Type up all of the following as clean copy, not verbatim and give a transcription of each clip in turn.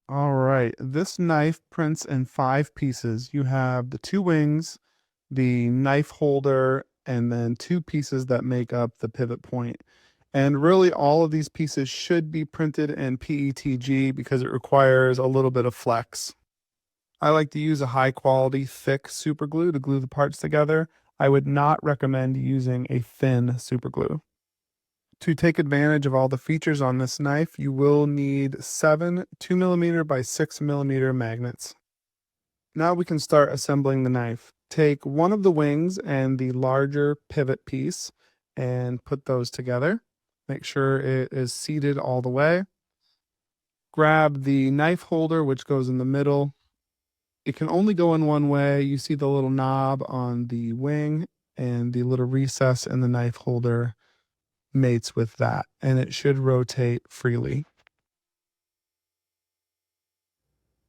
All right, this knife prints in 5 pieces. You have the 2 wings, the knife holder, and then 2 pieces that make up the pivot point. And really, all of these pieces should be printed in PETG because it requires a little bit of flex. I like to use a high quality, thick super glue to glue the parts together. I would not recommend using a thin super glue. To take advantage of all the features on this knife, you will need 7 2mm by 6mm magnets. Now we can start assembling the knife. Take one of the wings and the larger pivot piece and put those together. Make sure it is seated all the way. Grab the knife holder, which goes in the middle. It can only go in one way. You see the little knob on the wing and the little recess in the knife holder mates with that, and it should rotate freely.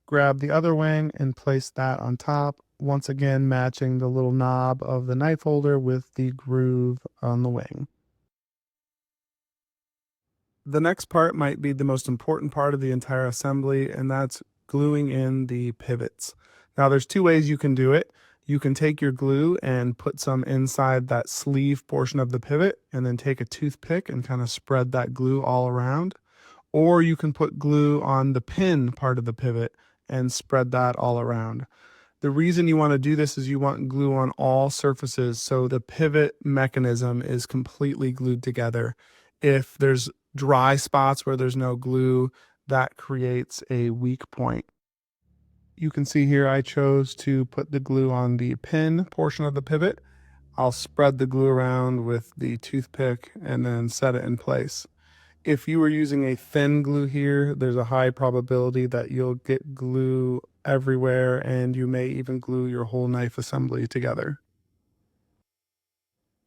Grab the other wing and place that on top, once again matching the little knob of the knife holder with the groove on the wing. The next part might be the most important part of the entire assembly, and that's gluing in the pivots. Now there's 2 ways you can do it. You can take your glue and put some inside that sleeve portion of the pivot and then take a toothpick and kind of spread that glue all around. Or you can put glue on the pin part of the pivot and spread that all around. The reason you want to do this is you want glue on all surfaces so the pivot mechanism is completely glued together. If there's dry spots where there's no glue, that creates a weak point. You can see here I chose to put the glue on the pin portion of the pivot. I'll spread the glue around with the toothpick and then set it in place. If you were using a thin glue here, there's a high probability that you'll get glue everywhere and you may even glue your whole knife assembly together.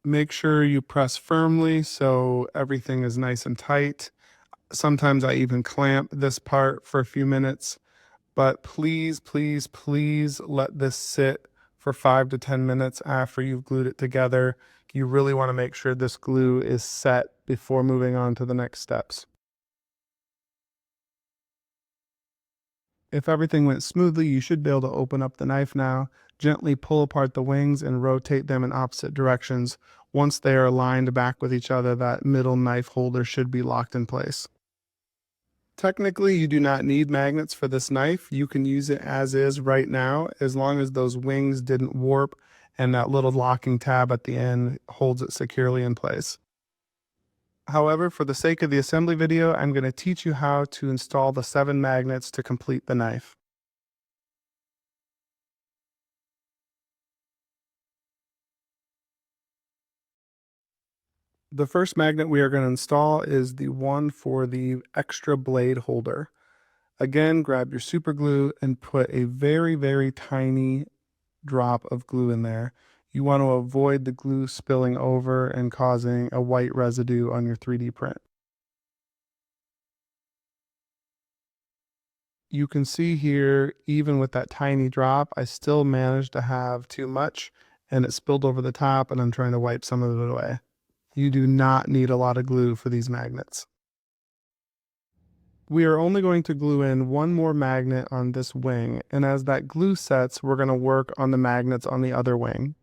Make sure you press firmly so everything is nice and tight. Sometimes I even clamp this part for a few minutes, but please, please, please let this sit for 5 to 10 minutes after you've glued it together. You really want to make sure this glue is set before moving on to the next steps. If everything went smoothly, you should be able to open up the knife now, gently pull apart the wings and rotate them in opposite directions. Once they are aligned back with each other, that middle knife holder should be locked in place. Technically, you do not need magnets for this knife. You can use it as is right now, as long as those wings didn't warp and that little locking tab at the end holds it securely in place. However, for the sake of the assembly video, I'm going to teach you how to install the 7 magnets to complete the knife. The first magnet we are going to install is the one for the extra blade holder. Again, grab your super glue and put a very tiny drop of glue in there. You want to avoid the glue spilling over and causing a white residue on your 3D print. You can see here, even with that tiny drop, I still managed to have too much and it spilled over the top, and I'm trying to wipe some of it away. You do not need a lot of glue for these magnets. We are only going to glue in one more magnet on this wing, and as that glue sets, we're going to work on the magnets on the other wing.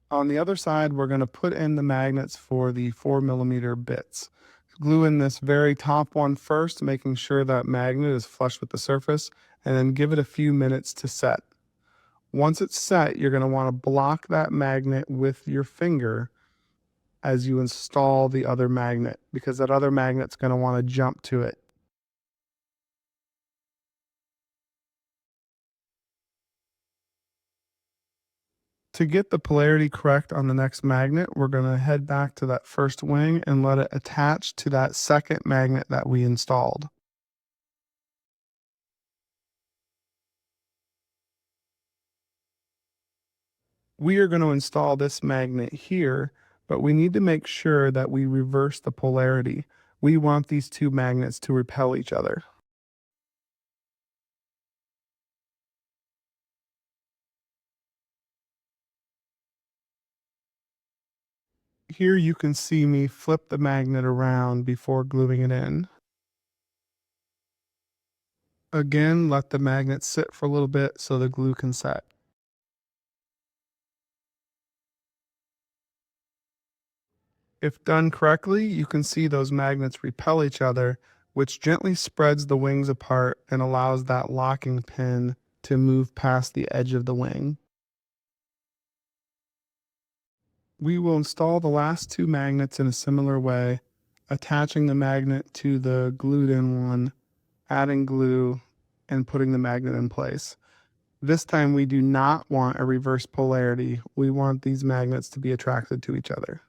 On the other side, we're going to put in the magnets for the 4mm bits. Glue in this very top one first, making sure that magnet is flush with the surface, and then give it a few minutes to set. Once it's set, you're going to want to block that magnet with your finger as you install the other magnet, because that other magnet's going to want to jump to it. To get the polarity correct on the next magnet, we're going to head back to that first wing and let it attach to that second magnet that we installed. We are going to install this magnet here, but we need to make sure that we reverse the polarity. We want these two magnets to repel each other. Here you can see me flip the magnet around before gluing it in. Again, let the magnet sit for a little bit so the glue can set. If done correctly, you can see those magnets repel each other, which gently spreads the wings apart and allows that locking pin to move past the edge of the wing. We will install the last two magnets in a similar way, attaching the magnet to the glued in one, adding glue, and putting the magnet in place. This time we do not want a reverse polarity. We want these magnets to be attracted to each other.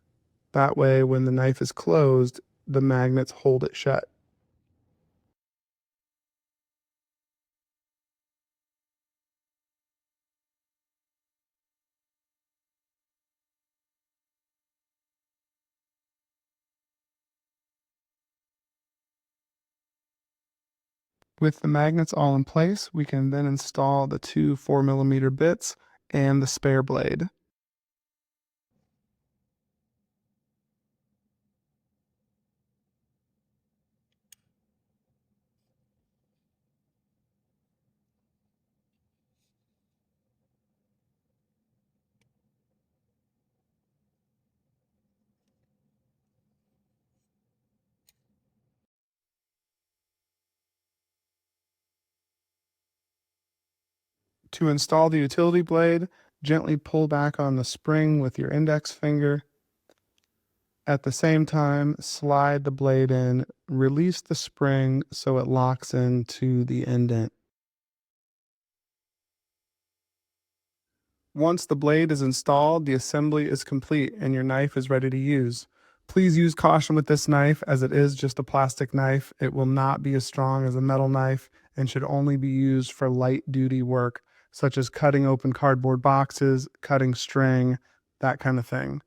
That way, when the knife is closed, the magnets hold it shut. With the magnets all in place, we can then install the two 4mm bits and the spare blade. To install the utility blade, gently pull back on the spring with your index finger. At the same time, slide the blade in, release the spring so it locks into the indent. Once the blade is installed, the assembly is complete and your knife is ready to use. Please use caution with this knife as it is just a plastic knife. It will not be as strong as a metal knife and should only be used for light duty work, such as cutting open cardboard boxes, cutting string, that kind of thing.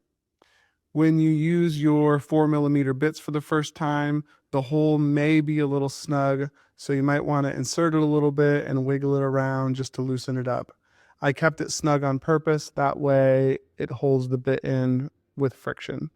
When you use your 4mm bits for the first time, the hole may be a little snug, so you might want to insert it a little bit and wiggle it around just to loosen it up. I kept it snug on purpose, that way it holds the bit in with friction.